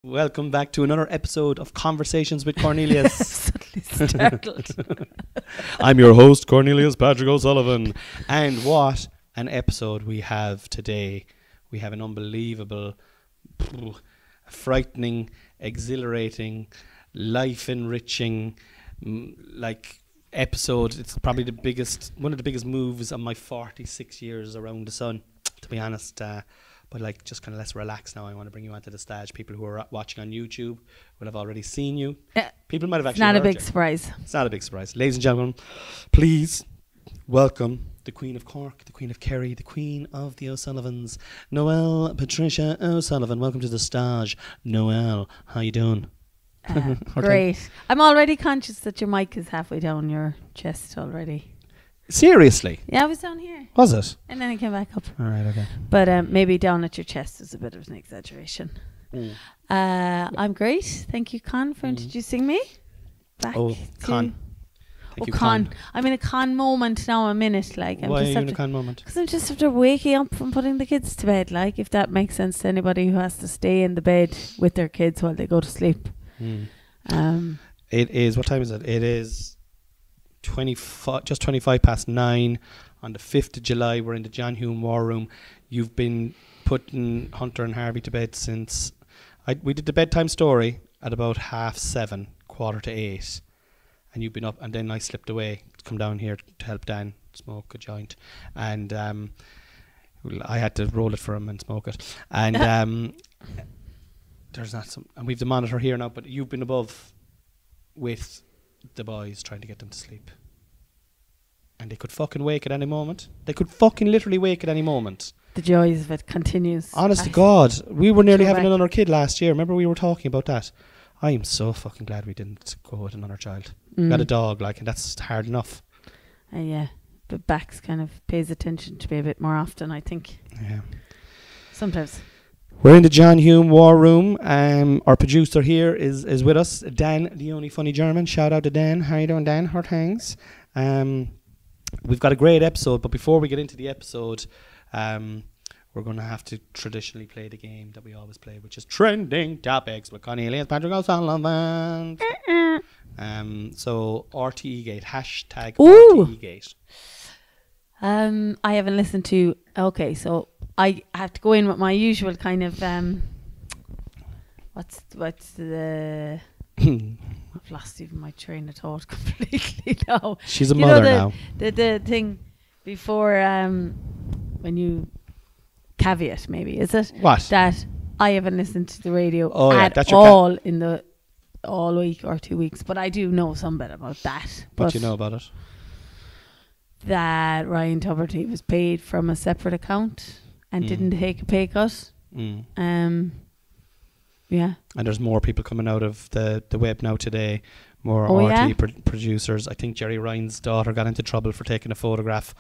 Welcome back to another episode of Conversations with Cornelius. Suddenly startled. I'm your host, Cornelius Patrick O'Sullivan. And what an episode we have today. We have an unbelievable, frightening, exhilarating, life-enriching, episode. It's probably one of the biggest moves of my 46 years around the sun, to be honest. But just kind of let's relax now. I want to bring you onto the stage. People who are watching on YouTube will have already seen you. People might have actually Not a heard big you. surprise. It's not a big surprise. Ladies and gentlemen, please welcome the Queen of Cork, the Queen of Kerry, the Queen of the O'Sullivans, Noelle Patricia O'Sullivan. Welcome to the stage. Noelle, how you doing? Great. I'm already conscious that your mic is halfway down your chest already. Seriously? Yeah, I was down here. Was it? And then it came back up. All right, okay. But maybe down at your chest is a bit of an exaggeration. Mm. I'm great. Thank you, Con, for introducing me. Back Oh, Con. Thank you, Con. I'm in a Con moment now, a minute. Why are you in a Con moment? Because I'm just after waking up from putting the kids to bed. If that makes sense to anybody who has to stay in the bed with their kids while they go to sleep. It is, what time is it? It is 25 past 9 on the 5th of July. We're in the John Hume War Room. You've been putting Hunter and Harvey to bed since we did the bedtime story at about 7:30, 7:45, and you've been up, and then I slipped away to come down here to help Dan smoke a joint, and I had to roll it for him and smoke it, and there's not some, and we've the monitor here now, but you've been above with the boys trying to get them to sleep, and they could fucking wake at any moment. They could fucking literally wake at any moment. The joys of it continues. Honest to God, we were nearly Go having back. another kid last year. Remember we were talking about that? I am so fucking glad we didn't go with another child. Got a dog, and that's hard enough. Yeah, but Bax kind of pays attention to me a bit more often, I think. Yeah. Sometimes. We're in the John Hume War Room. Our producer here is with us, Dan, the only funny German. Shout out to Dan. How you doing, Dan? How are things? We've got a great episode, but before we get into the episode, we're going to have to traditionally play the game that we always play, which is Trending Topics with Cornelius Patrick O'Sullivan. So RTE Gate, hashtag Ooh. RTE Gate. I haven't listened to... Okay, so I have to go in with my usual kind of... what's the... I've lost even my train of thought completely now. She's a mother now. The thing before when you caveat, maybe, is it? What? That I haven't listened to the radio that's at your all in the all week or 2 weeks, but I do know some bit about that. What do you know about it? That Ryan Tuberty was paid from a separate account and didn't take a pay cut. Yeah. And there's more people coming out of the web now today, more producers. I think Jerry Ryan's daughter got into trouble for taking a photograph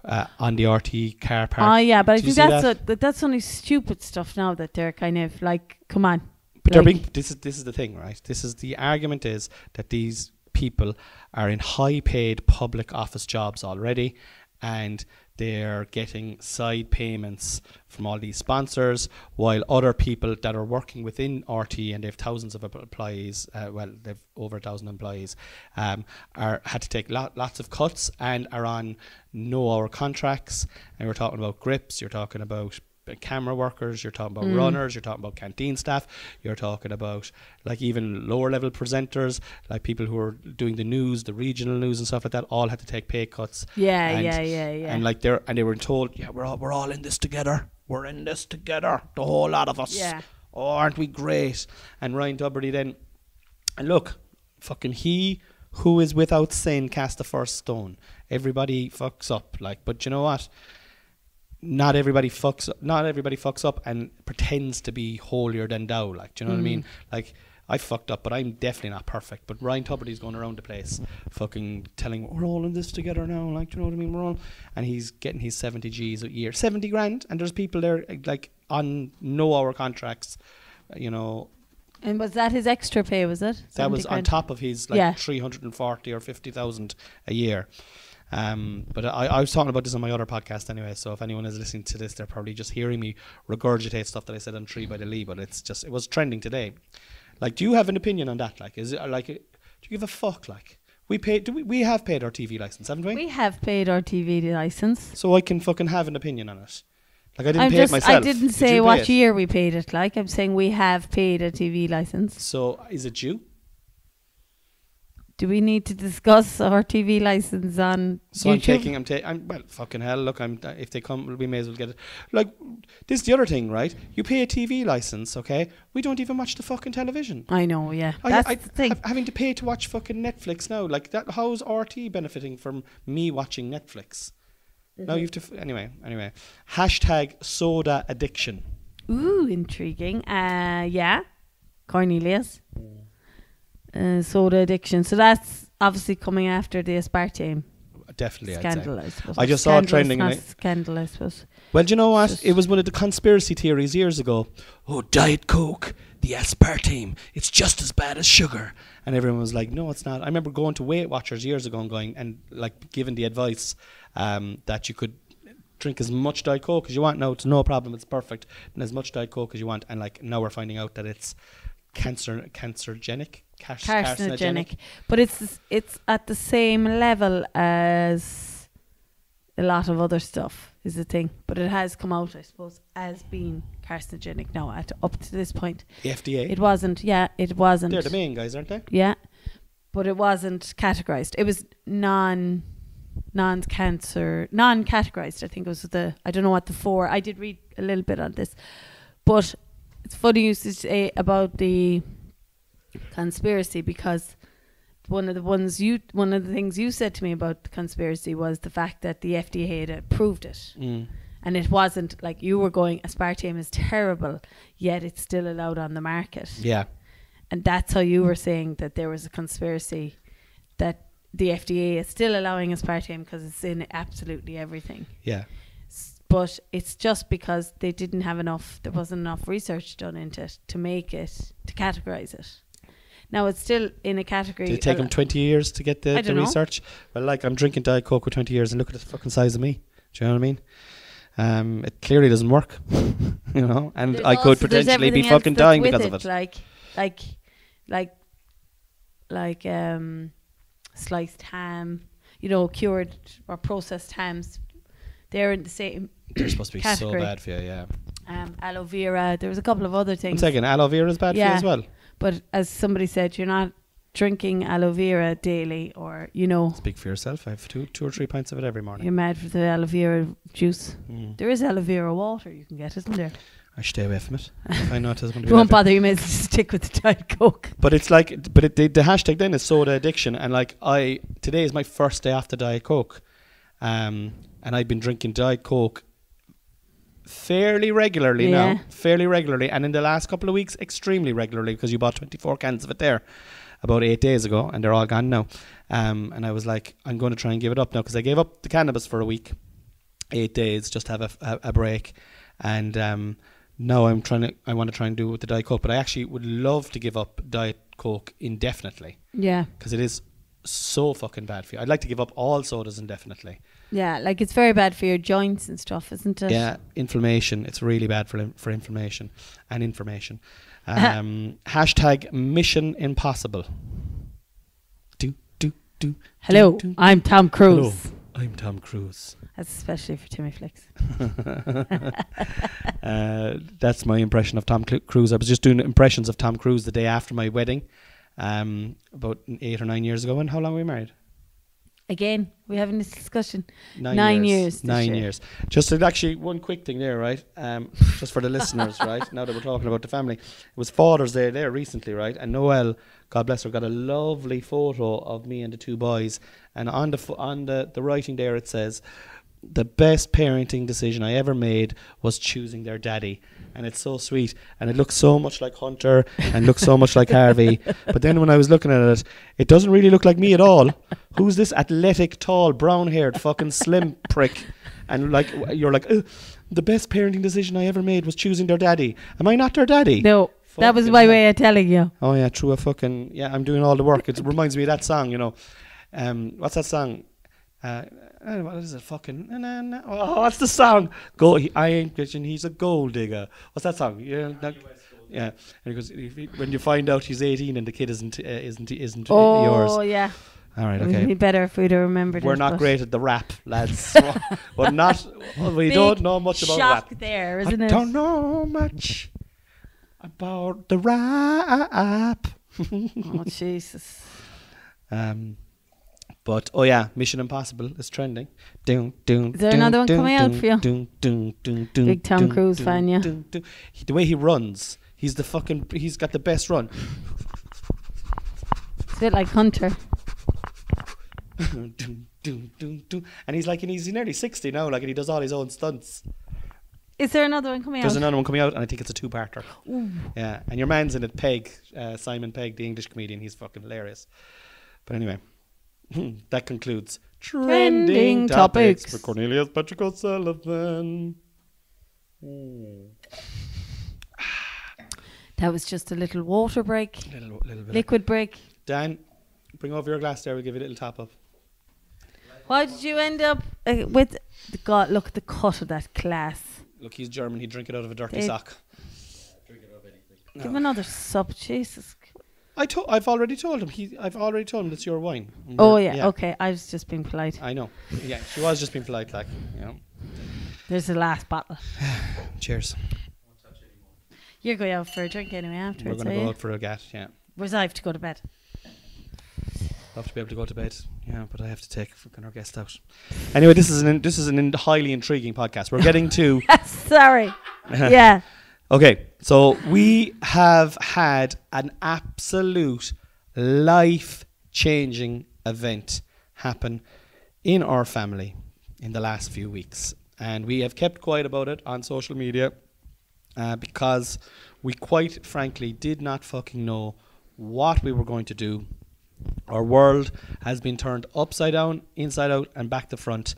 on the RT car park. Oh yeah, but I Did think that's only stupid stuff now that they're kind of come on. But they're being, this is the thing, right? This is the argument, is that these people are in high paid public office jobs already, and they're getting side payments from all these sponsors, while other people that are working within RT, and they have thousands of employees, they've over 1,000 employees, had to take lots of cuts and are on no-hour contracts. And we're talking about grips, you're talking about camera workers, you're talking about runners, you're talking about canteen staff, you're talking about even lower level presenters, people who are doing the news, the regional news and stuff like that, all had to take pay cuts. Yeah. And they were told, we're all in this together. We're in this together, the whole lot of us. Yeah. Oh, aren't we great? And Ryan Tuberty then, and look, fucking he who is without sin cast the first stone. Everybody fucks up, but you know what? Not everybody fucks up and pretends to be holier than thou. Do you know what I mean? I fucked up, but I'm definitely not perfect. But Ryan Tuberty's going around the place, fucking telling we're all in this together now. Do you know what I mean? We're all, and he's getting his 70 G's a year, 70 grand, and there's people there on no-hour contracts, And was that his extra pay? Was it? That was on top of his 340 or 50,000 a year. But I was talking about this on my other podcast anyway, so if anyone is listening to this, they're probably just hearing me regurgitate stuff that I said on Tree by the Lee, but it was trending today. Like, do you have an opinion on that? Like, is it like, do you give a fuck? Like, we have paid our TV license, haven't we? We have paid our TV license. So I can fucking have an opinion on it. Like, I didn't pay it myself. I didn't say what year we paid it. Like, I'm saying we have paid a TV license. So is it due? Do we need to discuss our TV license on So YouTube? I'm well, fucking hell. Look, if they come, we may as well get it. Like, this is the other thing, right? You pay a TV license, okay? We don't even watch the fucking television. I know, yeah. That's the thing. Having to pay to watch fucking Netflix now, like that. How's RT benefiting from me watching Netflix? Now you have to. Anyway. Hashtag soda addiction. Ooh, intriguing. Yeah. Cornelius. Soda addiction. So that's obviously coming after the aspartame Definitely, scandal, I'd say. I suppose. I just saw it trending. Not scandal, I suppose. Well, do you know what? It was one of the conspiracy theories years ago. Oh, Diet Coke, the aspartame, it's just as bad as sugar. And everyone was like, no, it's not. I remember going to Weight Watchers years ago and going and like giving the advice that you could drink as much Diet Coke as you want. No, it's no problem. It's perfect. And as much Diet Coke as you want. And like now we're finding out that it's carcinogenic. But it's at the same level as a lot of other stuff is the thing, but it has come out, I suppose, as being carcinogenic now up to this point. The FDA? It wasn't. They're the main guys, aren't they? Yeah, but it wasn't categorized. It was non-categorized. I think it was I don't know what the four. I did read a little bit on this, but it's funny you say about the conspiracy, because one of the things you said to me about the conspiracy was the fact that the FDA had approved it, and it wasn't like you were going, aspartame is terrible, yet it's still allowed on the market. Yeah, and that's how you were saying that there was a conspiracy that the FDA is still allowing aspartame because it's in absolutely everything. Yeah. But it's just because they didn't have there wasn't enough research done into it to make it, to categorize it. Now it's still in a category. Did it take them 20 years to get the research? Well, like, I'm drinking Diet Coke for 20 years and look at the fucking size of me. Do you know what I mean? It clearly doesn't work, you know, and there's I could potentially be fucking dying because of it. Like sliced ham, cured or processed hams. They're in the same They're supposed to be category. so bad for you, yeah. Aloe vera. There was a couple of other things. One second, aloe vera is bad for you as well? But as somebody said, you're not drinking aloe vera daily, or Speak for yourself. I have two or three pints of it every morning. You're mad for the aloe vera juice. There is aloe vera water you can get, isn't there? I stay away from it. I know it doesn't. It won't bother you. May as well stick with the Diet Coke. But it's like, the hashtag then is soda addiction, and like today is my first day after Diet Coke, and I've been drinking Diet Coke fairly regularly now, and in the last couple of weeks extremely regularly, because you bought 24 cans of it there about 8 days ago and they're all gone now, and I was like, I'm going to try and give it up now, because I gave up the cannabis for a week, 8 days, just to have a break, and now I want to try and do it with the Diet Coke, but I actually would love to give up Diet Coke indefinitely, because it is so fucking bad for you. I'd like to give up all sodas indefinitely. Yeah, like it's very bad for your joints and stuff, isn't it? Yeah, inflammation. It's really bad for inflammation and information. Hashtag Mission Impossible. Hello, I'm Tom Cruise. Hello, I'm Tom Cruise. That's especially for Timmy Flicks. That's my impression of Tom Cruise. I was just doing impressions of Tom Cruise the day after my wedding, about 8 or 9 years ago. And how long were we married? Again, we're having this discussion. 9 years. 9 years. Just actually one quick thing there, right? Just for the listeners, right? Now that we're talking about the family, it was Father's Day there recently, right? And Noelle, God bless her, got a lovely photo of me and the two boys. And on the writing there, it says, "The best parenting decision I ever made was choosing their daddy." And it's so sweet, and it looks so much like Hunter and looks so much like Harvey. But then when I was looking at it, it doesn't really look like me at all. Who's this athletic, tall, brown-haired, fucking slim prick? And like, you're like, the best parenting decision I ever made was choosing their daddy. Am I not their daddy? No, that was my way of telling you. Oh yeah, true. I'm doing all the work. It reminds me of that song, What's that song? What is it? Fucking. Oh, what's the song? I ain't bitching. He's a gold digger. What's that song? Yeah. Yeah. And he goes, when you find out he's 18 and the kid isn't yours. Oh yeah. All right. It Okay. would be better if we'd have remembered. We're it, not but great at the rap, lads. We're not. We don't know much about shock rap. there, isn't I it? don't know much about the rap. Oh Jesus. But oh yeah, Mission Impossible is trending. Is there another one coming out for you? Big Tom Cruise fan, yeah. The way he runs, he's got the best run. It's a bit like Hunter. And he's nearly 60 now, like, and he does all his own stunts. Is there another one coming out? There's another one coming out, and I think it's a two-parter. Ooh. Yeah, and your man's in it, Pegg, Simon Pegg, the English comedian. He's fucking hilarious. But anyway, that concludes Trending Topics for Cornelius Patrick O'Sullivan. That was just a little water break. Little bit. Liquid break. Dan, bring over your glass there. We'll give you a little top up. Why did you end up with... God, look at the cut of that glass. Look, he's German. He'd drink it out of a dirty sock. Drink it out of anything. Give him another sup, Jesus. I've already told him. I've already told him it's your wine. Oh yeah, okay. I was just being polite. I know. Yeah, she was just being polite, like, you know. There's the last bottle. Cheers. You're going out for a drink anyway afterwards. We're going to go out for a gat, yeah. Whereas I have to go to bed. I have to be able to go to bed, yeah, but I have to take fucking our guest out. Anyway, this is an highly intriguing podcast. We're getting to... Sorry. Yeah. Okay, so we have had an absolute life-changing event happen in our family in the last few weeks. And we have kept quiet about it on social media because we quite frankly did not fucking know what we were going to do. Our world has been turned upside down, inside out, and back to front.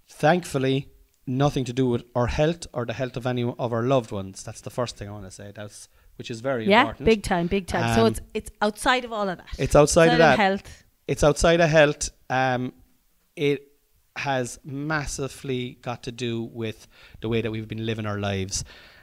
Thankfully, nothing to do with our health or the health of any of our loved ones. That's the first thing I want to say. Which is very important. Yeah, big time. So it's outside of all of that. It's outside of that. Health. It's outside of health. It has massively got to do with the way that we've been living our lives.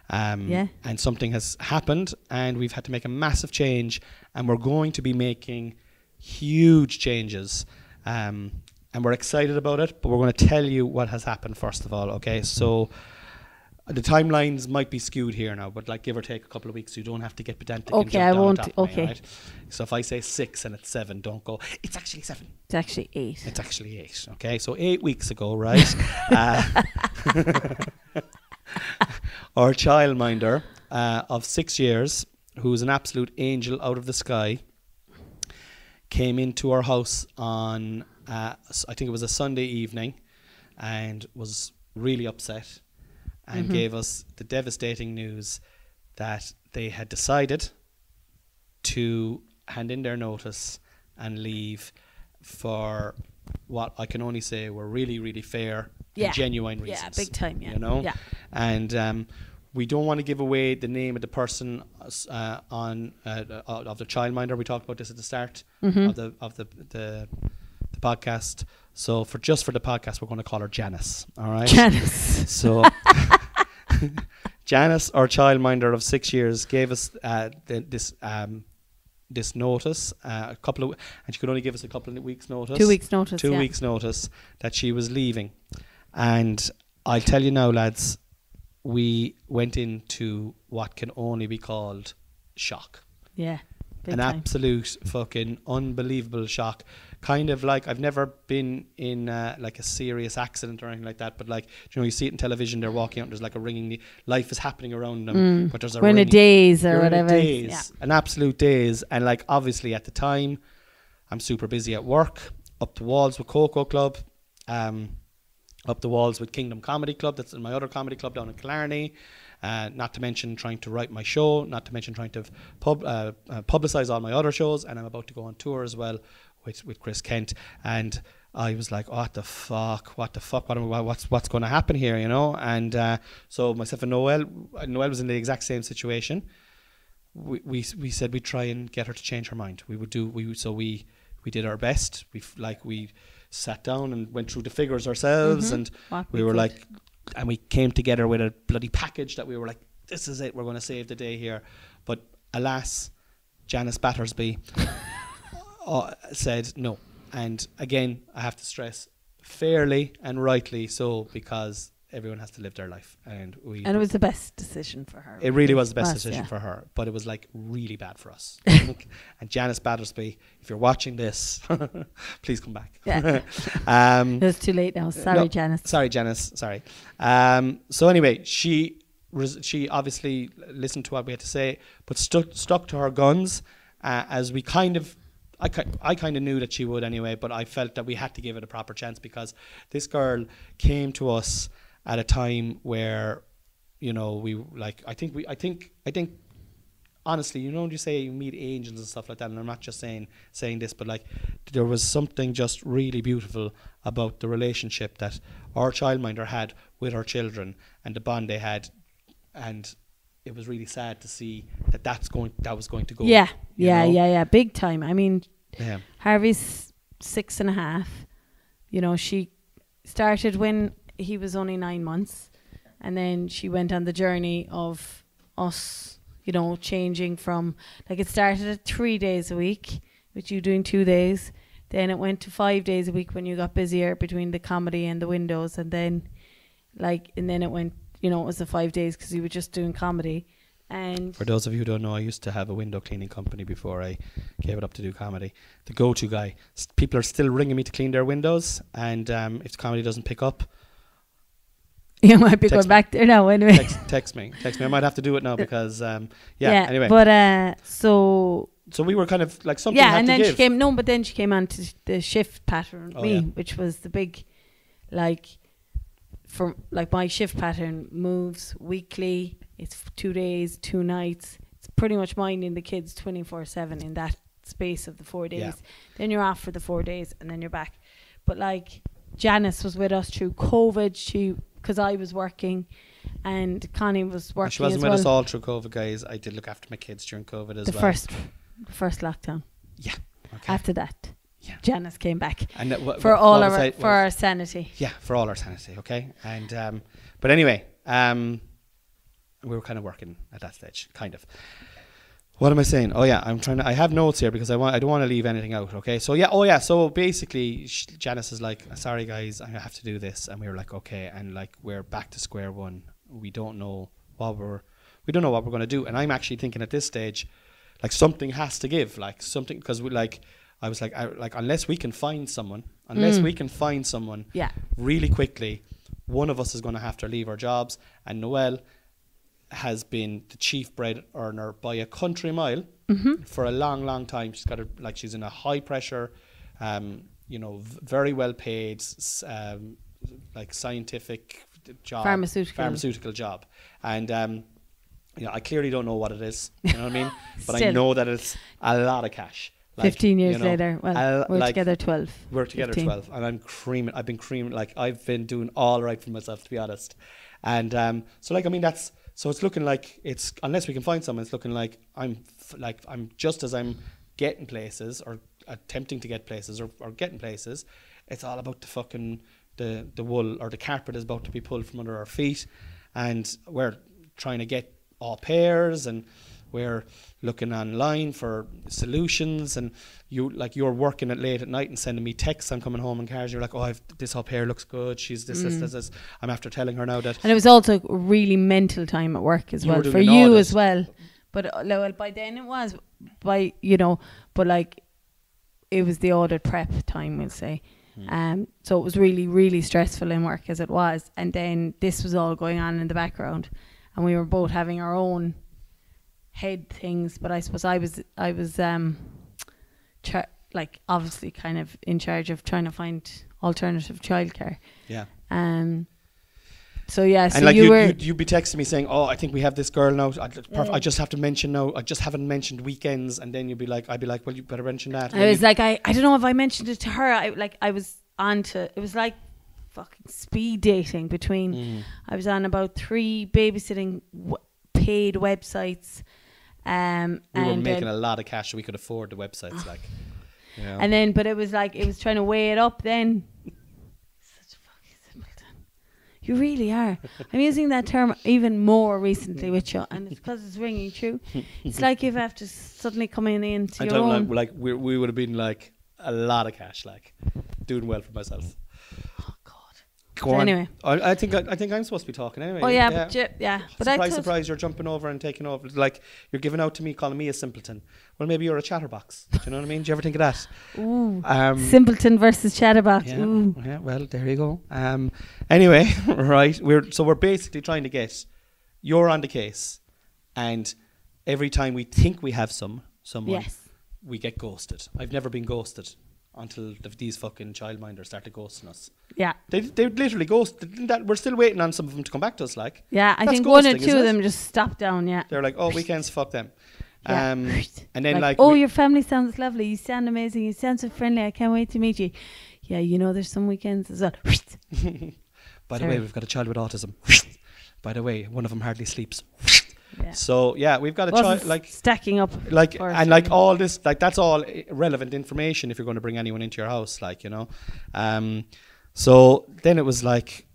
And something has happened, and we've had to make a massive change, and we're going to be making huge changes. And we're excited about it, but we're going to tell you what has happened first of all, okay? So the timelines might be skewed here now, but like give or take a couple of weeks, you don't have to get pedantic. Okay, I won't. Okay. Me, right? So if I say 6 and it's 7, don't go, it's actually 7. It's actually 8. It's actually 8, okay? So 8 weeks ago, right? Our childminder of 6 years, who's an absolute angel out of the sky, came into our house on... I think it was a Sunday evening, and was really upset and gave us the devastating news that they had decided to hand in their notice and leave for what I can only say were really, really fair and genuine reasons. Yeah, big time, yeah. You know? Yeah. And we don't want to give away the name of the person of the childminder. We talked about this at the start of the podcast. So for the podcast, we're going to call her Janice. All right, Janice. So Janice, our childminder of 6 years, gave us this notice and she could only give us a couple of weeks notice. 2 weeks notice. 2 weeks notice that she was leaving. And I'll tell you now, lads, we went into what can only be called shock. Yeah. An absolute fucking unbelievable shock. Kind of like, I've never been in like a serious accident or anything like that, but like, you know, you see it in television, they're walking out and there's like a ringing, life is happening around them, but there's a we're in a daze or whatever. An absolute daze. And like, obviously at the time, I'm super busy at work, up the walls with Cocoa Club, up the walls with Kingdom Comedy Club, that's in my other comedy club down in Killarney. Not to mention trying to write my show, not to mention trying to publicise all my other shows, and I'm about to go on tour as well with Chris Kent. And I was like, what the fuck, what's going to happen here, you know? And so myself and Noel was in the exact same situation. We said we'd try and get her to change her mind. We we did our best. We sat down and went through the figures ourselves, and we were like, and we came together with a bloody package that we were like, this is it, we're going to save the day here. But alas, Janice Battersby said no. And again, I have to stress, fairly and rightly so, because everyone has to live their life, and it was the best decision for her. It really was the best decision for her, but it was like really bad for us. And Janice Battersby, if you're watching this, please come back. It's too late now. Sorry, Janice. Sorry, Janice. Sorry. So anyway, she obviously listened to what we had to say, but stuck to her guns, as we kind of. I kind of knew that she would anyway, but I felt that we had to give it a proper chance, because this girl came to us at a time where, you know, we like, I think honestly, you know, when you say you meet angels and stuff like that, and I'm not just saying this, but like, there was something just really beautiful about the relationship that our childminder had with her children and the bond they had, and it was really sad to see that was going to go. Yeah, big time. I mean, Harvey's 6.5. You know, she started when he was only 9 months, and then she went on the journey of us, you know, changing from, like, it started at 3 days a week with you doing 2 days, then it went to 5 days a week when you got busier between the comedy and the windows, and then it went, you know, it was the 5 days because you were just doing comedy. And for those of you who don't know, I used to have a window cleaning company before I gave it up to do comedy. The go-to guy. People are still ringing me to clean their windows, and if the comedy doesn't pick up, you might be going back there now anyway. Text me. I might have to do it now because anyway. But so we were kind of like something. Yeah, and then she came on to the shift pattern which was the big, like, for like, my shift pattern moves weekly. It's 2 days, 2 nights. It's pretty much minding the kids 24/7 in that space of the 4 days. Yeah. Then you're off for the 4 days, and then you're back. But like, Janice was with us through COVID. Because I was working, and Connie was working. She wasn't with us all through COVID, guys. I did look after my kids during COVID as well. The first lockdown. Yeah. Okay. After that, Janice came back, and for our sanity. Yeah, for all our sanity. Okay, and but anyway, we were kind of working at that stage, kind of. What am I saying? Oh yeah, I have notes here because I don't want to leave anything out. Okay, so so basically, Janice is like, sorry guys, I have to do this, and we were like, okay, and like, we're back to square one. We don't know what we're going to do, and I'm actually thinking at this stage, like, something has to give, like something, because I was like, unless we can find someone, really quickly, one of us is going to have to leave our jobs, and Noelle has been the chief bread earner by a country mile for a long time. She's in a high pressure, very well paid, like, scientific job, pharmaceutical job, and I clearly don't know what it is, you know what I mean, but I know that it's a lot of cash. Like, 15 years later, we're together 12. We're together 15. 12, and I've been creaming, like, I've been doing all right for myself, to be honest, and so, like, I mean, so it's looking like, it's, unless we can find someone, it's looking like I'm just as I'm getting places, or attempting to get places, or getting places, it's all about the fucking, the wool, or the carpet is about to be pulled from under our feet, and we're trying to get au pairs, and we're looking online for solutions, and you're working it late at night and sending me texts. I'm coming home in cars, you're like, oh, this au pair looks good, she's this. I'm after telling her now that. And it was also really mental time at work as well, for you as well. But by then it was, but like, it was the audit prep time, we'll say. So it was really, really stressful in work as it was, and then this was all going on in the background, and we were both having our own head things. But I suppose I was obviously kind of in charge of trying to find alternative childcare. Yeah. So yeah, so, and like, you'd be texting me saying, oh, I think we have this girl now, I just have to mention now, I just haven't mentioned weekends, and then I'd be like, well, you better mention that. I was like, I don't know if I mentioned it to her. I was on to, it was like fucking speed dating between, I was on about 3 babysitting paid websites, we were making a lot of cash, so we could afford the websites, like. Yeah. And then, but it was like, it was trying to weigh it up then. Such a fucking simpleton. You really are. I'm using that term even more recently with you, and it's because it's ringing true. It's like you have to suddenly come into your own. Like we would have been like a lot of cash, like doing well for myself. Oh God. Go So on. anyway. I think I'm supposed to be talking anyway. Oh yeah, but Surprise! You're jumping over and taking over. Like you're giving out to me, calling me a simpleton. Well, maybe you're a chatterbox. Do you know what I mean? Do you ever think of that? Ooh. Simpleton versus chatterbox. Yeah. Ooh. Yeah. Well, there you go. Anyway, right. We're basically trying to get you're on the case, and every time we think we have someone, Yes. we get ghosted. I've never been ghosted until these fucking childminders started ghosting us. Yeah. They literally ghosted. We're still waiting on some of them to come back to us. Like, Yeah, I that's think one or ghosting, two of isn't them just stopped down. Yeah. They're like, oh, weekends, fuck them. Yeah. And then like oh, your family sounds lovely. You sound amazing. You sound so friendly. I can't wait to meet you. Yeah, you know, there's some weekends as well. by the way, we've got a child with autism. By the way, one of them hardly sleeps. Yeah. So yeah, we've got a child like stacking up, like and like all this, like that's all relevant information if you're going to bring anyone into your house, like, you know. So then it was like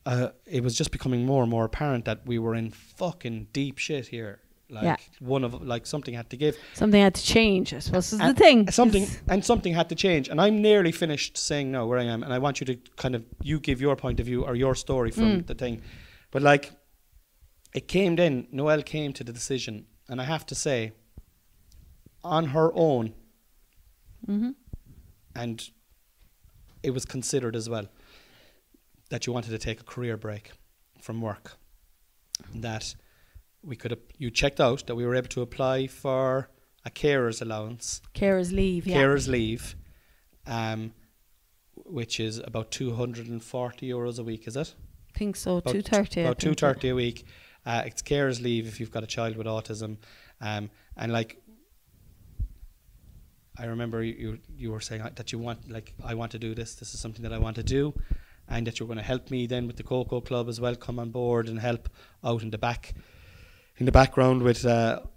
it was just becoming more and more apparent that we were in fucking deep shit here. Like something had to give. Something had to change, I suppose, is the thing. Something had to change. And I'm nearly finished saying now where I am, and I want you to kind of you give your point of view or your story from the thing. But like it came then, Noelle came to the decision, and I have to say, on her own, and it was considered as well, that you wanted to take a career break from work. That you checked out that we were able to apply for a carer's allowance. Carer's leave, yeah. Carer's leave, which is about €240 a week, is it? I think so, $230. About $230 a week. It's carer's leave if you've got a child with autism. And like, I remember you were saying that you want, like, I want to do this. This is something that I want to do. And that you're going to help me then with the Cocoa Club as well, come on board and help out in the background with all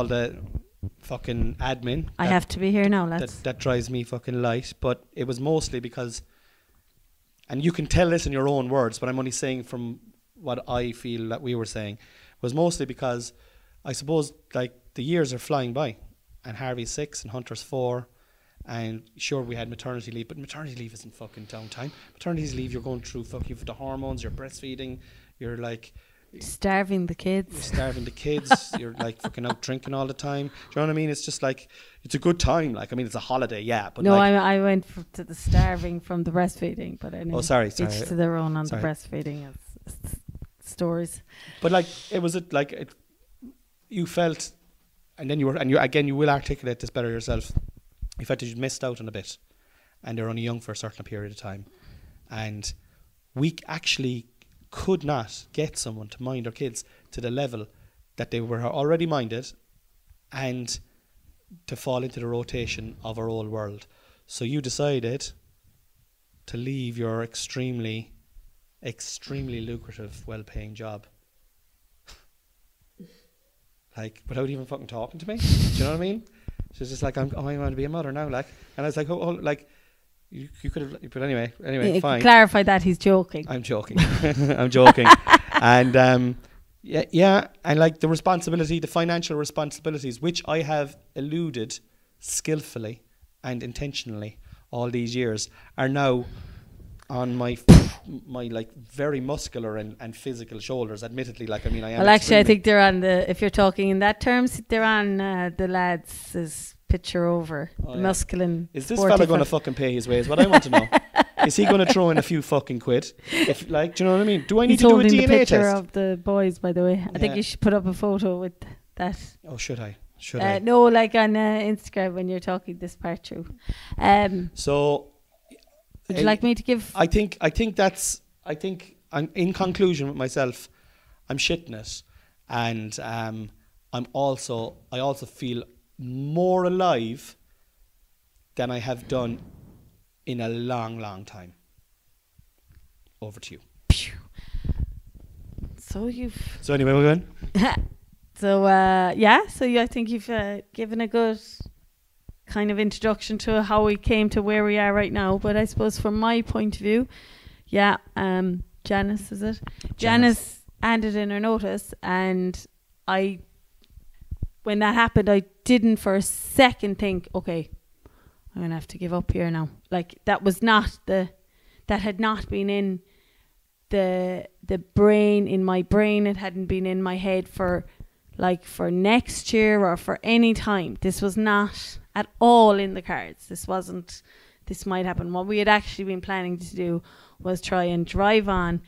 the fucking admin. I have to be here now, lads. That drives me fucking light. But it was mostly because, and you can tell this in your own words, but I'm only saying from what I feel that we were saying, was mostly because I suppose like the years are flying by, and Harvey's 6 and Hunter's 4, and sure we had maternity leave, but maternity leave isn't fucking downtime. Maternity leave, you're going through fucking the hormones, you're breastfeeding, you're like starving the kids. You're like fucking out drinking all the time. Do you know what I mean? It's just like, it's a good time. Like, I mean, it's a holiday, yeah. But no, like, I went to the starving from the breastfeeding, but anyway. Oh, sorry. Each to their own on the breastfeeding stories. But like, it was you felt, and then you will articulate this better yourself. You felt that you'd missed out on a bit, and they're only young for a certain period of time, and we actually could not get someone to mind our kids to the level that they were already minded, and to fall into the rotation of our old world. So you decided to leave your extremely, extremely lucrative, well-paying job, like without even fucking talking to me. Do you know what I mean? She's just like, I want to be a mother now, like. And I was like, like, you could have, but anyway, fine. Clarify that he's joking. I'm joking. I'm joking. And yeah, and like the financial responsibilities, which I have eluded skillfully and intentionally all these years, are now on my like very muscular and physical shoulders. Admittedly, like, I mean, I am. Well, actually, I think they're on if you're talking in that terms, they're on the lads' picture over the masculine. Is this fella going to fucking pay his way? Is what I want to know. Is he going to throw in a few fucking quid? If, like, do you know what I mean? Do I need to do a DNA the picture test? Of the boys, by the way. I think you should put up a photo with that. Oh, should I? I? No, like on Instagram when you're talking this part through. So. Would you like me to give? I think I'm in conclusion with myself, I'm shitting it, and I also feel more alive than I have done in a long, long time. Over to you. So anyway, we're going. So I think you've given a good kind of introduction to how we came to where we are right now. But I suppose from my point of view, yeah, Janice, is it? Janice handed in her notice, and when that happened, I didn't for a second think, okay, I'm gonna have to give up here now. Like, that was not that had not been in the brain, in my brain. It hadn't been in my head for next year or for any time. This was not at all in the cards. This might happen. What we had actually been planning to do was try and drive on,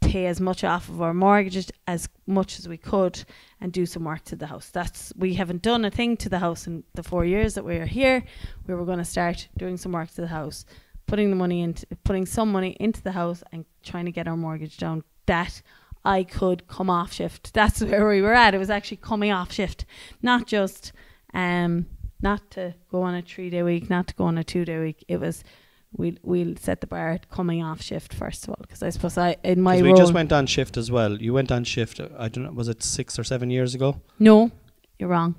pay as much off of our mortgages as much as we could, and do some work to the house. We haven't done a thing to the house in the 4 years that we are here. We were going to start doing some work to the house, putting some money into the house and trying to get our mortgage down, that I could come off shift. That's where we were at. It was actually coming off shift, not just not to go on a 3-day week, not to go on a 2-day week. It was we'll set the bar at coming off shift first of all, because I suppose in my role, we just went on shift as well. You went on shift, I don't know, was it 6 or 7 years ago? No, you're wrong.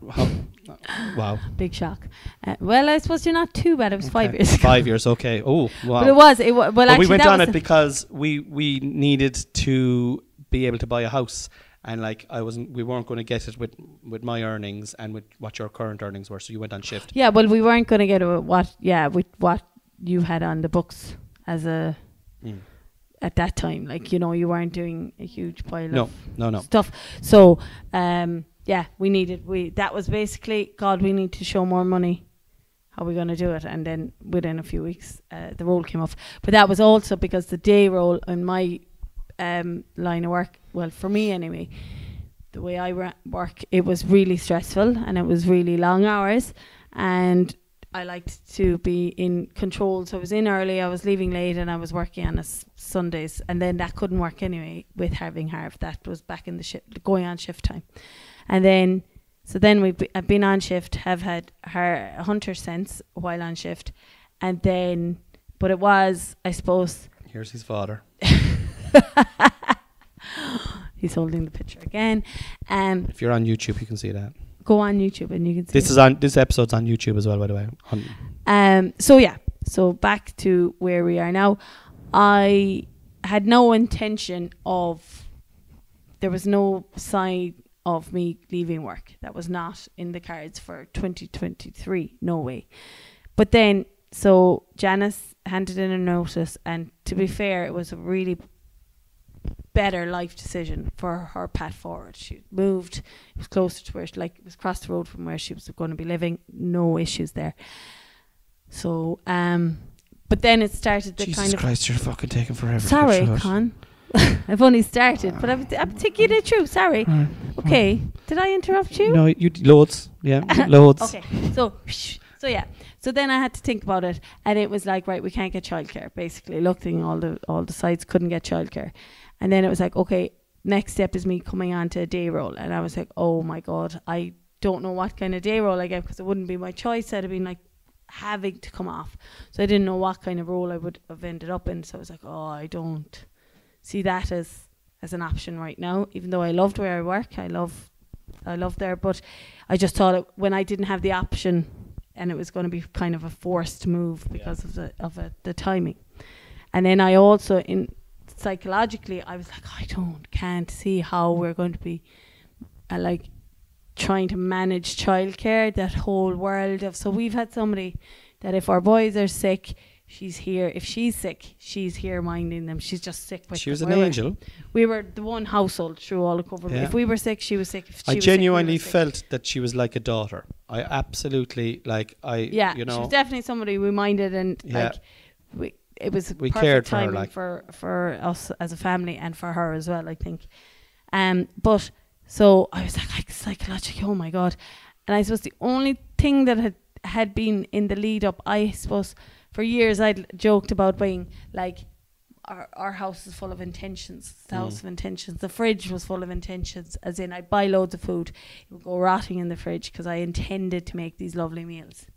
Wow. Big shock. Well, I suppose you're not too bad. It was 5 years ago. 5 years, okay. Oh, wow. But it was. Well, but actually, we went on it because we needed to be able to buy a house, and like we weren't going to get it with my earnings and with what your current earnings were, so you went on shift. Yeah, well, we weren't going to get it with what you had on the books as a at that time. Like, you weren't doing a huge pile of stuff. So that was basically, God, we need to show more money. How are we going to do it? And then within a few weeks, the role came off. But that was also because the day role in my line of work, well, for me anyway, the way I work, it was really stressful and it was really long hours, and I liked to be in control. So I was in early, I was leaving late, and I was working on Sundays, and then that couldn't work anyway with having Harv. That was back in the going on shift time. And then I've been on shift, have had her Hunter since while on shift, and then, but it was, I suppose, here's his father. He's holding the picture again. If you're on YouTube, you can see that. Go on YouTube and you can see this episode's on YouTube as well, by the way. So back to where we are now. I had no intention of, there was no sign of me leaving work. That was not in the cards for 2023. No way. But then, so Janice handed in a notice, and to be fair, it was a really better life decision for her path forward. She moved, it was closer to where it was across the road from where she was going to be living. No issues there. So but then it started the Jesus kind of, Christ, you're fucking taking forever. Sorry, Con. I've only started, but I'm taking it through. Sorry. Right. Okay. Did I interrupt you? No, you loads. Yeah, loads. Okay. So yeah. So then I had to think about it, and it was like, right, we can't get childcare. Basically, looking all the sites, couldn't get childcare. And then it was like, okay, next step is me coming on to a day role. And I was like, oh my God, I don't know what kind of day role I get, because it wouldn't be my choice. I'd have been like having to come off. So I didn't know what kind of role I would have ended up in. So I was like, oh, I don't see that as an option right now, even though I loved where I work. I love there, but I just thought when I didn't have the option, and it was going to be kind of a forced move because of the timing. And then I also, psychologically, I was like, can't see how we're going to be trying to manage childcare, that whole world of, so we've had somebody that if our boys are sick, she's here. If she's sick, she's here minding them. She's just sick with She was them. an angel. We were the one household through all the government. Yeah. If we were sick, she was sick. If she I was genuinely sick, we were sick. felt that she was like a daughter. I absolutely, she was definitely somebody we minded, and it was we perfect cared timing for us as a family, and for her as well, I think. But so I was like psychologically, oh my God. And I suppose the only thing that had been in the lead up, I suppose for years I'd joked about being like, our house is full of intentions. It's the house of intentions. The fridge was full of intentions, as in I'd buy loads of food, it would go rotting in the fridge because I intended to make these lovely meals.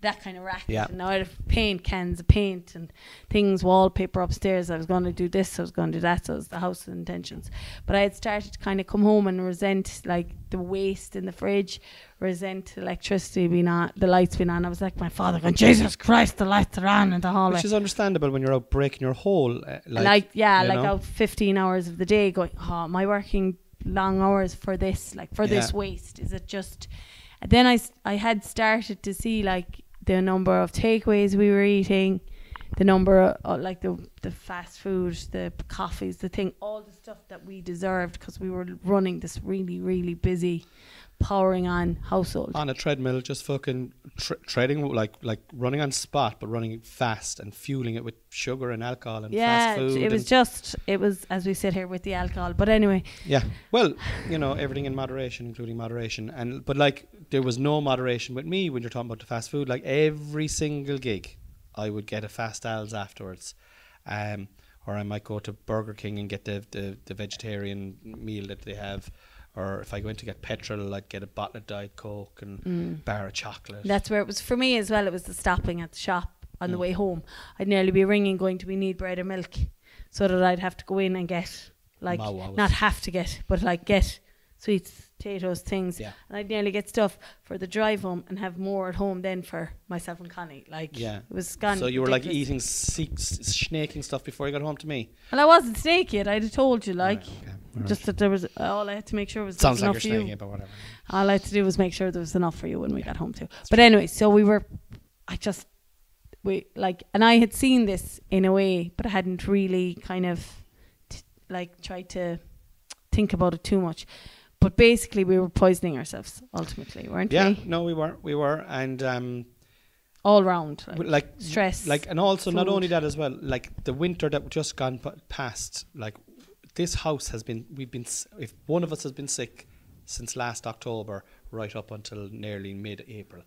that kind of racket. Yeah. And now I have paint, cans of paint and things, wallpaper upstairs. I was going to do this, I was going to do that. So it was the house intentions. But I had started to kind of come home and resent like the waste in the fridge, resent electricity being on, the lights being on. I was like my father going, Jesus Christ, the lights are on in the hallway. Which is understandable when you're out breaking your whole out 15 hours of the day going, oh, am I working long hours for this, like for this waste? Is it just... And then I had started to see like the number of takeaways we were eating, the number of like the fast food, the coffees, the thing, all the stuff that we deserved because we were running this really, really busy, powering on household. On a treadmill, just fucking treading, like running on spot, but running fast and fueling it with sugar and alcohol and fast food. It was, as we sit here with the alcohol. But anyway. Yeah. Well, everything in moderation, including moderation. But like, there was no moderation with me when you're talking about the fast food. Like every single gig, I would get a Fast Al's afterwards. Or I might go to Burger King and get the vegetarian meal that they have. Or if I went to get petrol, I'd get a bottle of Diet Coke and a bar of chocolate. That's where it was for me as well. It was the stopping at the shop on the way home. I'd nearly be ringing going, do we need bread or milk? So that I'd have to go in and get, like, not have to get, but like get sweets, potatoes, things. Yeah. And I'd nearly get stuff for the drive home and have more at home then for myself and Connie. Like, it was gone. So you were like eating, snaking stuff before you got home to me? Well, I wasn't snaking it. I'd have told you, like. Right, okay. Just that there was, all I had to make sure was sounds like enough you're for you. But whatever. All I had to do was make sure there was enough for you when we got home too. But anyway, so and I had seen this in a way, but I hadn't really kind of tried to think about it too much. But basically, we were poisoning ourselves ultimately, weren't we? Yeah, no, we were, and all round, like stress, and also food. Not only that as well, like the winter that just gone past, like. This house if one of us has been sick since last October right up until nearly mid-April.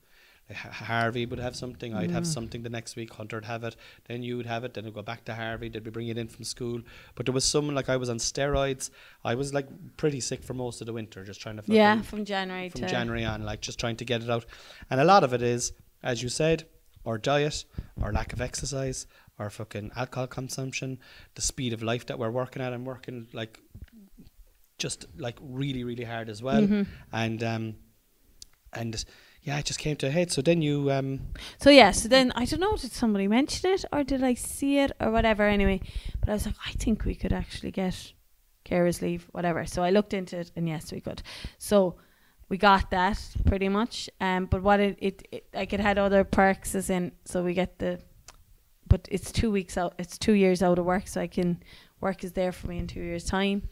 Like Harvey would have something, I'd have something the next week, Hunter would have it, then you'd have it, then it'd go back to Harvey, they'd be bringing it in from school. But there was someone, like I was on steroids, I was like pretty sick for most of the winter, just trying to... from January on, like just trying to get it out. And a lot of it is, as you said, our diet, our lack of exercise, our fucking alcohol consumption, the speed of life that we're working at. I'm working like just like really, really hard as well. Mm-hmm. And it just came to a head. So then you so then I don't know, did somebody mention it or did I see it or whatever anyway, but I was like, I think we could actually get carers leave, whatever. So I looked into it and yes, we could. So we got that pretty much. But what it like it had other perks as in, so we get but it's 2 weeks out. It's 2 years out of work, so I can work is there for me in 2 years' time.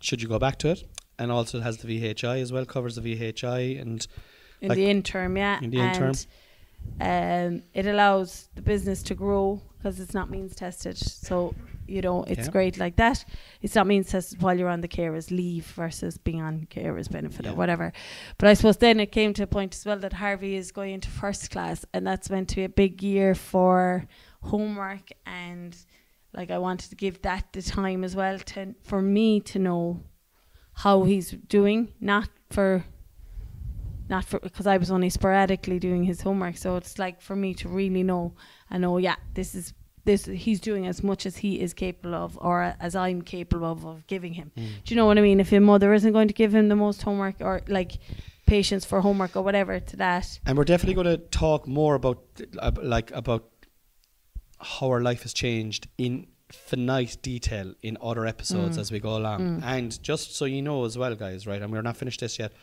Should you go back to it? And also it has the VHI as well, covers the VHI and in the interim, yeah. In the interim, it allows the business to grow because it's not means tested. So it's great like that. It's not means tested while you're on the carers leave versus being on carers benefit or whatever. But I suppose then it came to a point as well that Harvey is going into first class, and that's meant to be a big year for homework, and like I wanted to give that the time as well for me to know how he's doing, not for because I was only sporadically doing his homework. So it's like for me to really know, this he's doing as much as he is capable of, or as I'm capable of giving him. Do you know what I mean? If your mother isn't going to give him the most homework or like patience for homework or whatever to that. And we're definitely going to talk more about how our life has changed in finite detail in other episodes as we go along. And just so you know as well, guys, right, and we're not finished this yet,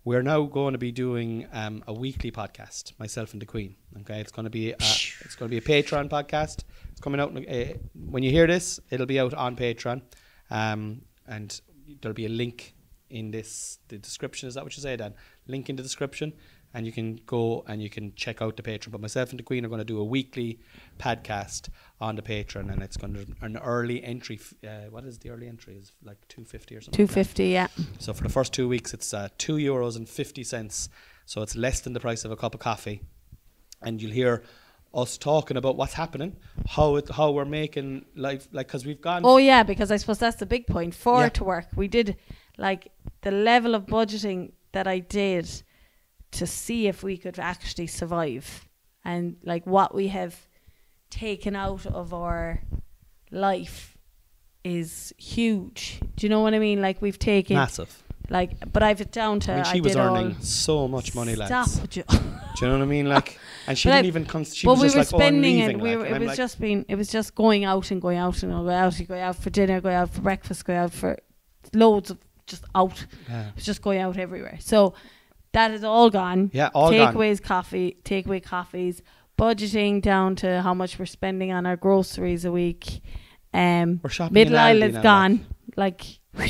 we're now going to be doing a weekly podcast, myself and the Queen. Okay, it's going to be a Patreon podcast. It's coming out when you hear this. It'll be out on Patreon, and there'll be a link in the description. Is that what you say, Dan? Link in the description, and you can go and you can check out the Patreon. But myself and the Queen are going to do a weekly podcast on the Patreon, and it's going to an early entry. What is the early entry? Is like $2.50 or something. $2.50, yeah. So for the first 2 weeks, it's €2.50. So it's less than the price of a cup of coffee, and you'll hear us talking about what's happening, how we're making life, like, because we've gone. Oh yeah, because I suppose that's the big point to work. We did like the level of budgeting that I did to see if we could actually survive, and like what we have taken out of our life is huge. Do you know what I mean? Like we've taken Massive. like, but I've it down to I mean, she was earning so much money, lads. Stop. Do you know what I mean? Like, and she But didn't even. She but was we just were like, "Oh, I'm spending leaving." it. Like, It was like, just being. It was just going out and going out and going out for dinner, going out for breakfast, going out for loads of just out. yeah. It was just going out everywhere. So that is all gone. Yeah, all gone. Takeaway coffees, budgeting down to how much we're spending on our groceries a week. We're shopping. Middle in Aldi Island's now, gone. Like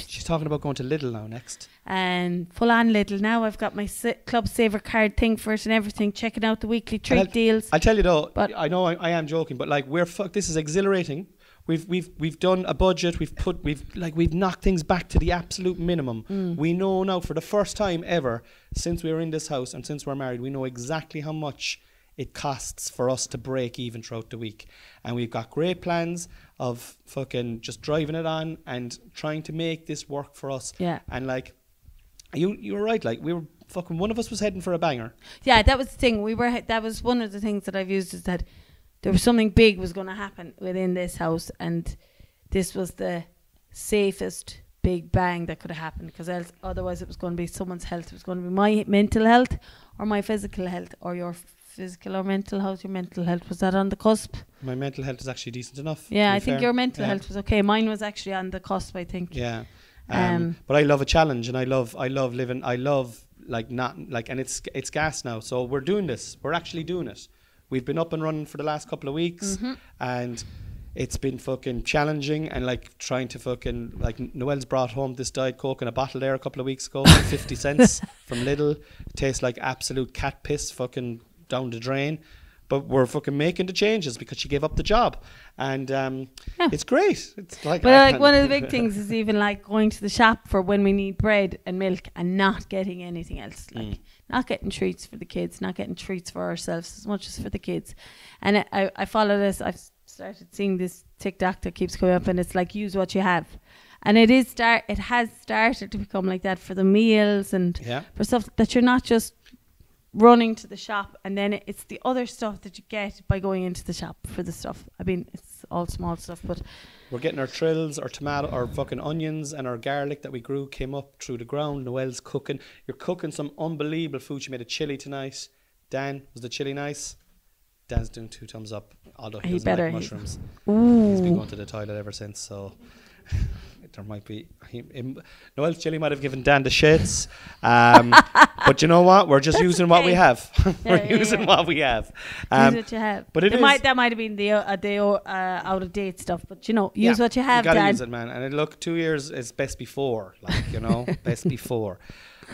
she's talking about going to Lidl now next. and full on Lidl now. I've got my Club Saver card thing for it and everything. Checking out the weekly treat deals. I'll tell you though. But I know I am joking, but like this is exhilarating. We've done a budget. We've knocked things back to the absolute minimum. We know now for the first time ever since we were in this house and since we're married, we know exactly how much it costs for us to break even throughout the week. And we've got great plans of fucking just driving it on and trying to make this work for us. Yeah. And like, you were right. Like we were fucking, one of us was heading for a banger. yeah, that was the thing. That was one of the things that I've used, is that there was something big was going to happen within this house, and this was the safest big bang that could have happened, because otherwise it was going to be someone's health. It was going to be my mental health or my physical health, or your physical or mental. How's your mental health? Was that on the cusp? My mental health is actually decent enough. Yeah, I fair. think your mental Yeah. health was okay. Mine was actually on the cusp, I think. Yeah. Um, But I love a challenge, and I love living. I love and it's gas now. So we're doing this. We're actually doing it. We've been up and running for the last couple of weeks, and it's been fucking challenging, and like trying to fucking, like, Noelle's brought home this Diet Coke in a bottle there a couple of weeks ago, 50 cents from Lidl. It tastes like absolute cat piss, fucking down the drain. But we're fucking making the changes because she gave up the job, and it's great. It's like, but like one of the big things is even like going to the shop for when we need bread and milk and not getting anything else, like not getting treats for the kids, not getting treats for ourselves as much as for the kids. And I follow this. I've started seeing this TikTok that keeps coming up, and it's like, use what you have. And it has started to become like that for the meals and for stuff that you're not just running to the shop, and then it's the other stuff that you get by going into the shop for the stuff. I mean, it's all small stuff, but we're getting our trills, our tomato, our fucking onions, and our garlic that we grew came up through the ground. Noelle's cooking. You're cooking some unbelievable food. She made a chili tonight. Dan, was the chili nice? Dan's doing 2 thumbs up, although he doesn't like mushrooms. He's been going to the toilet ever since, so there might be Noel's chili might have given Dan the shits, but you know what, we're just using what we have. We're using what we have. Use what you have. But that might have been the out of date stuff, but use what you have. You gotta Dan. use it, man. And look, 2 years is best before, like, best before.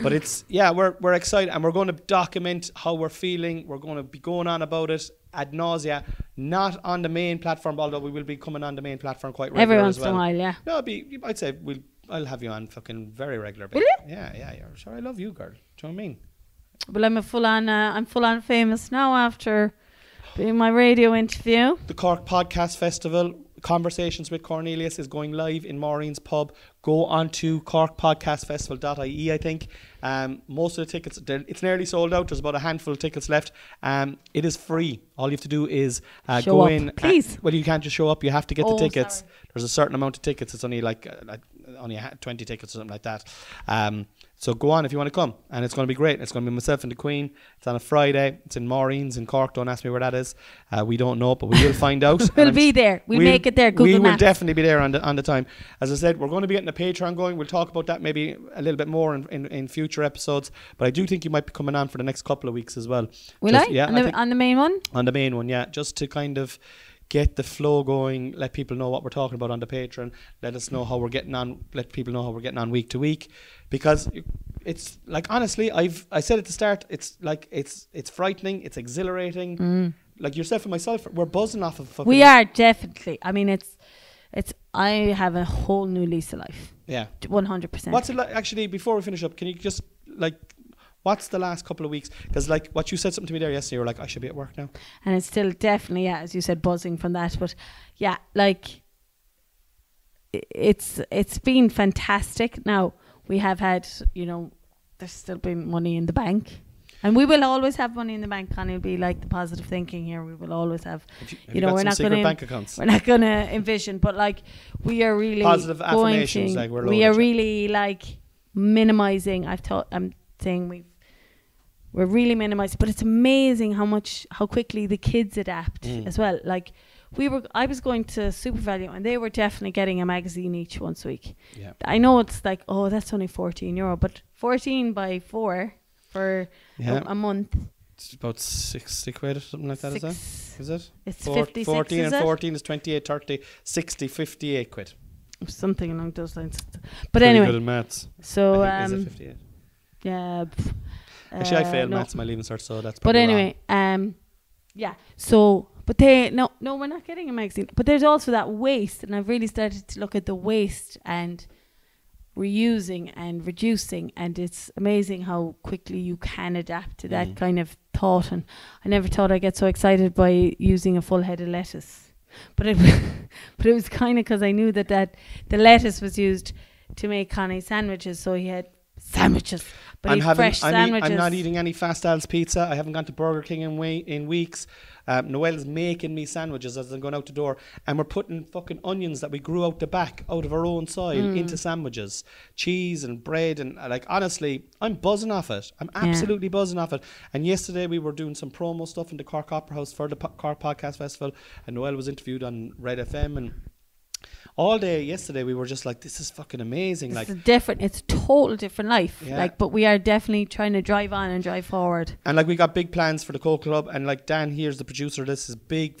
But it's we're excited, and we're going to document how we're feeling. We're going to be going on about it ad nausea, not on the main platform, although we will be coming on the main platform quite regularly. Every once in a while, yeah. No, I'd say I'll have you on fucking very regular. Will you? Yeah. Sure, I love you, girl. Do you know what I mean? Well, I'm full on famous now after being my radio interview. The Cork Podcast Festival, Conversations with Cornelius, is going live in Maureen's pub. Go on to corkpodcastfestival.ie, I think. Most of the tickets, it's nearly sold out. There's about a handful of tickets left. It is free. All you have to do is go in. Please. Well, you can't just show up. You have to get the tickets. Sorry. There's a certain amount of tickets. It's only like only 20 tickets or something like that. So go on if you want to come, and it's going to be great. It's going to be myself and the Queen. It's on a Friday. It's in Maureen's in Cork. Don't ask me where that is. We don't know, but we will find out. We'll be there. We'll make it there. Google Maps. We will Maps. definitely be there on the time. As I said, we're going to be getting a Patreon going. We'll talk about that maybe a little bit more in future episodes. But I do think you might be coming on for the next couple of weeks as well. Will I? Yeah, on the main one? On the main one, yeah. Just to kind of get the flow going, let people know what we're talking about on the Patreon, let us know how we're getting on, let people know how we're getting on week to week, because it's like, honestly, I said at the start, it's like it's frightening, it's exhilarating. Like yourself and myself, we're buzzing off of fucking. We are definitely. I mean, it's I have a whole new lease of life. Yeah, 100%. What's it like? Actually, before we finish up, can you just like, what's the last couple of weeks? Because like what you said something to me there yesterday, you were like, I should be at work now. And it's still definitely, as you said, buzzing from that. But yeah, like it's been fantastic. Now we have had, there's still been money in the bank. And we will always have money in the bank, and it'll be like the positive thinking here. We will always have, Have you got we're some not secret going to, bank accounts? we're not going to envision, but like we are really Positive going affirmations, to, like we're we are loaded. really like minimizing. I'm saying we're really minimizing, but it's amazing how quickly the kids adapt as well. Like I was going to Super Value, and they were definitely getting a magazine each once a week. Yeah. I know it's like, oh, that's only €14, but 14 by 4 for a month. It's about 60 quid or something like that, is it? It's 56, 14 is and it? 14 is 28, 30, 60, 58 quid. Something along those lines. But Pretty anyway. good in maths. So, I think, is it 58? yeah. Actually, I failed no. maths in my leaving cert, so that's But probably anyway, yeah. So, but we're not getting a magazine. But there's also that waste, and I've really started to look at the waste and reusing and reducing, and it's amazing how quickly you can adapt to that kind of thought. And I never thought I'd get so excited by using a full head of lettuce, but it was kind of because I knew that the lettuce was used to make Connie sandwiches, so he had sandwiches. But I'm not eating any Fast Al's pizza. I haven't gone to Burger King in weeks. Noelle's making me sandwiches as I'm going out the door, and we're putting fucking onions that we grew out the back out of our own soil into sandwiches, cheese and bread, and like honestly, I'm buzzing off it. I'm absolutely buzzing off it. And yesterday we were doing some promo stuff in the Cork Opera House for the Cork Podcast Festival, and Noelle was interviewed on Red FM, and all day yesterday we were just like, this is fucking amazing. It's a total different life. Yeah. Like, but we are definitely trying to drive on and drive forward. And like we got big plans for the Coke Club, and like Dan here's the producer of this, is big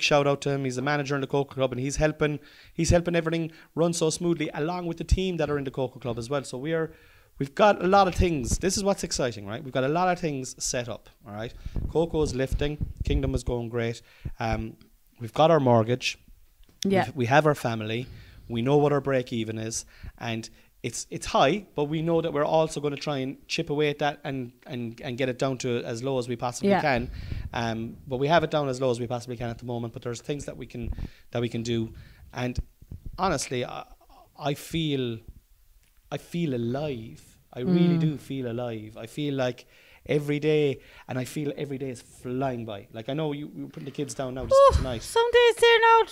shout out to him. He's the manager in the Coke Club, and he's helping everything run so smoothly, along with the team that are in the Coke Club as well. So we've got a lot of things. This is what's exciting, right? We've got a lot of things set up, all right? Coco is lifting, Kingdom is going great. We've got our mortgage. Yeah. We have our family. We know what our break even is, and it's high, but we know that we're also going to try and chip away at that and get it down to as low as we possibly can. But we have it down as low as we possibly can at the moment. But there's things that we can do, and honestly, I feel alive. I really do feel alive. I feel like every day, and I feel every day is flying by. Like I know you're putting the kids down now tonight. Some days they're now.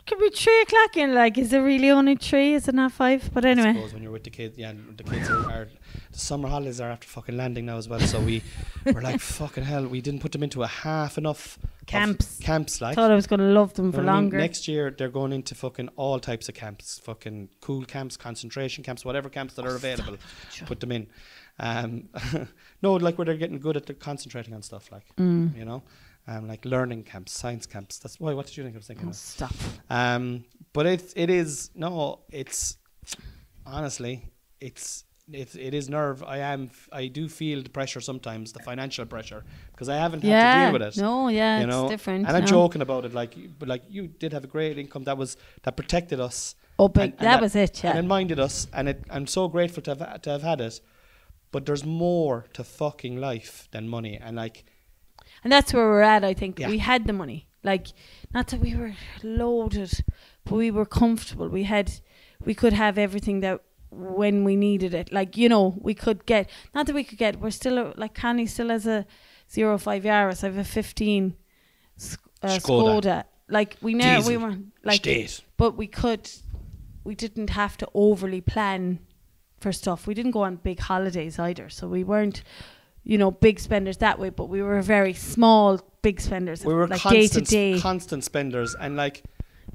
Could be 3 o'clock in, like, is it really only 3? Is it not 5? But anyway. I suppose when you're with the kids, the kids are the summer holidays are after fucking landing now as well. So we're like, fucking hell, we didn't put them into a half enough camps. Like, thought I was going to love them for longer. Next year they're going into fucking all types of camps, fucking cool camps, concentration camps, whatever camps that are available. Put them in. No, like where they're getting good at concentrating on stuff, like you know. Like learning camps, science camps. That's why. What did you think I was thinking? Stop. But it's honestly, it is nerve. I do feel the pressure sometimes, the financial pressure, because I haven't had to deal with it. No, yeah, you know? It's different. And I'm joking about it, but you did have a great income that protected us. Oh, but that was it, yeah. And it minded us, and I'm so grateful to have had it. But there's more to fucking life than money, and that's where we're at, I think. Yeah. We had the money. Like, not that we were loaded, but we were comfortable. We could have everything that when we needed it. Like, you know, we're still, like, Connie still has a 05 Yaris. I have a 15 Skoda. Like, we weren't, like, State. but we didn't have to overly plan for stuff. We didn't go on big holidays either. So we weren't, you know, big spenders that way, but we were very small, big spenders. We were like constant spenders, and like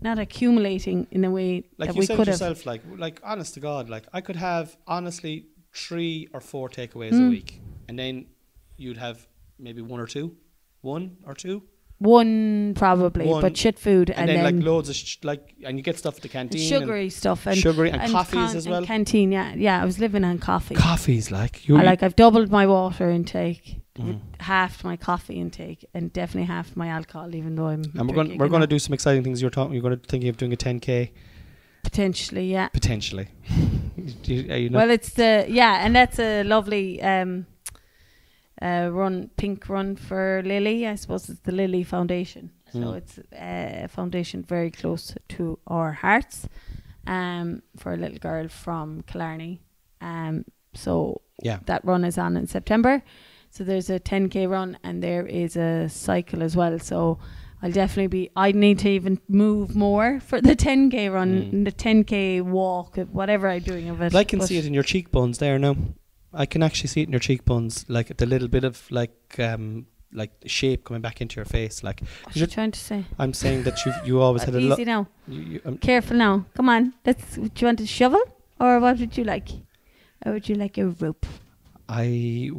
not accumulating in a way like that you we said could yourself, have. like honest to God, like I could have honestly 3 or 4 takeaways a week, and then you'd have maybe 1 or 2. One probably, but shit food, and then like loads of and you get stuff at the canteen, sugary stuff, and coffees as well. And canteen, yeah. I was living on coffee. Coffees, like I've doubled my water intake, halved my coffee intake, and definitely halved my alcohol. Even though we're going to do some exciting things. You're going to thinking of doing a 10k. Potentially, yeah. Potentially. Well, it's and that's a lovely pink run for Lily. I suppose it's the Lily Foundation. So it's a foundation very close to our hearts, for a little girl from Killarney. So Yeah. that run is on in September. So there's a 10k run and there is a cycle as well. So I'll definitely I need to even move more for the 10k run, the 10k walk, whatever I'm doing of it. But I can see it in your cheekbones there now. I can actually see it in your cheekbones, like the little bit of like shape coming back into your face. Like, what are you trying to say? I'm saying that you always had a lot. Easy now. Careful now. Come on. Do you want a shovel or what would you like? Or would you like a rope? I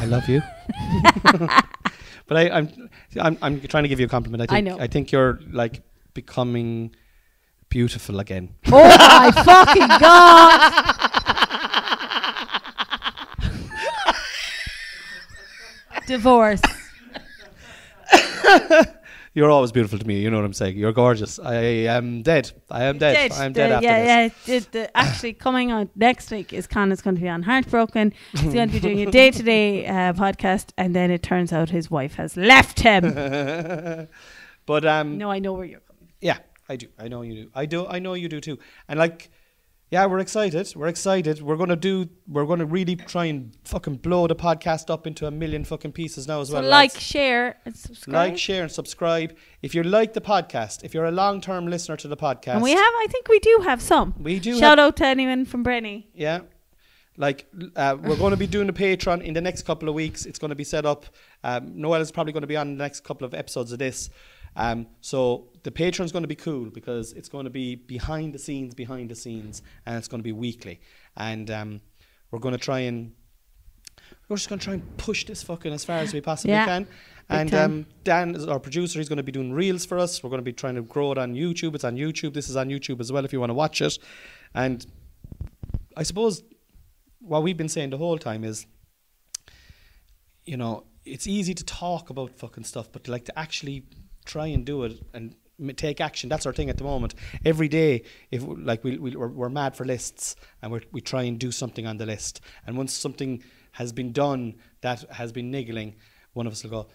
love you. But I'm trying to give you a compliment. I know. I think you're like becoming beautiful again. Oh my fucking god! Divorce. You're always beautiful to me. You know what I'm saying. You're gorgeous. I am dead. I'm dead after this. Actually, coming on next week is Connor's going to be on Heartbroken. He's going to be doing a day-to-day podcast, and then it turns out his wife has left him. But no, I know where you're coming. Yeah, I do. I know you do. I know you do too. And like, yeah, we're excited. We're gonna really try and fucking blow the podcast up into 1 million fucking pieces now as well. Like, share, and subscribe. Like, share, and subscribe. If you like the podcast, if you're a long-term listener to the podcast, and I think we do have some. We do. Shout out to anyone from Brenny. Yeah. Like, we're going to be doing the Patreon in the next couple of weeks. It's going to be set up. Noel is probably going to be on the next couple of episodes of this. So the Patreon's going to be cool because it's going to be behind the scenes, and it's going to be weekly. And we're just going to try and push this fucking as far as we possibly can. And Dan is our producer. He's going to be doing reels for us. We're going to be trying to grow it on YouTube. It's on YouTube. This is on YouTube as well if you want to watch it. And I suppose what we've been saying the whole time is, you know, it's easy to talk about fucking stuff, but like to actually try and do it and take action. That's our thing at the moment. Every day, if like we're mad for lists, and we try and do something on the list. And once something has been done that has been niggling, one of us will go,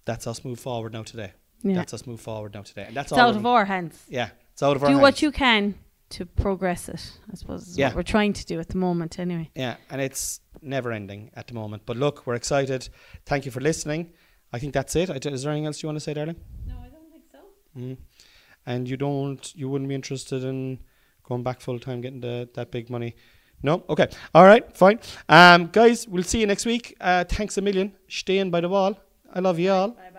"That's us move forward now today." Yeah. That's us move forward now today. And it's out of our hands. Yeah, it's out of our hands. Do what you can to progress it, I suppose, is what we're trying to do at the moment anyway. Yeah, and it's never ending at the moment. But look, we're excited. Thank you for listening. I think that's it. Is there anything else you want to say, darling? No, I don't think so. And you wouldn't be interested in going back full time, getting that big money? No? Okay. All right, fine. Guys, we'll see you next week. Thanks a million. Staying by the wall. I love you all. Bye.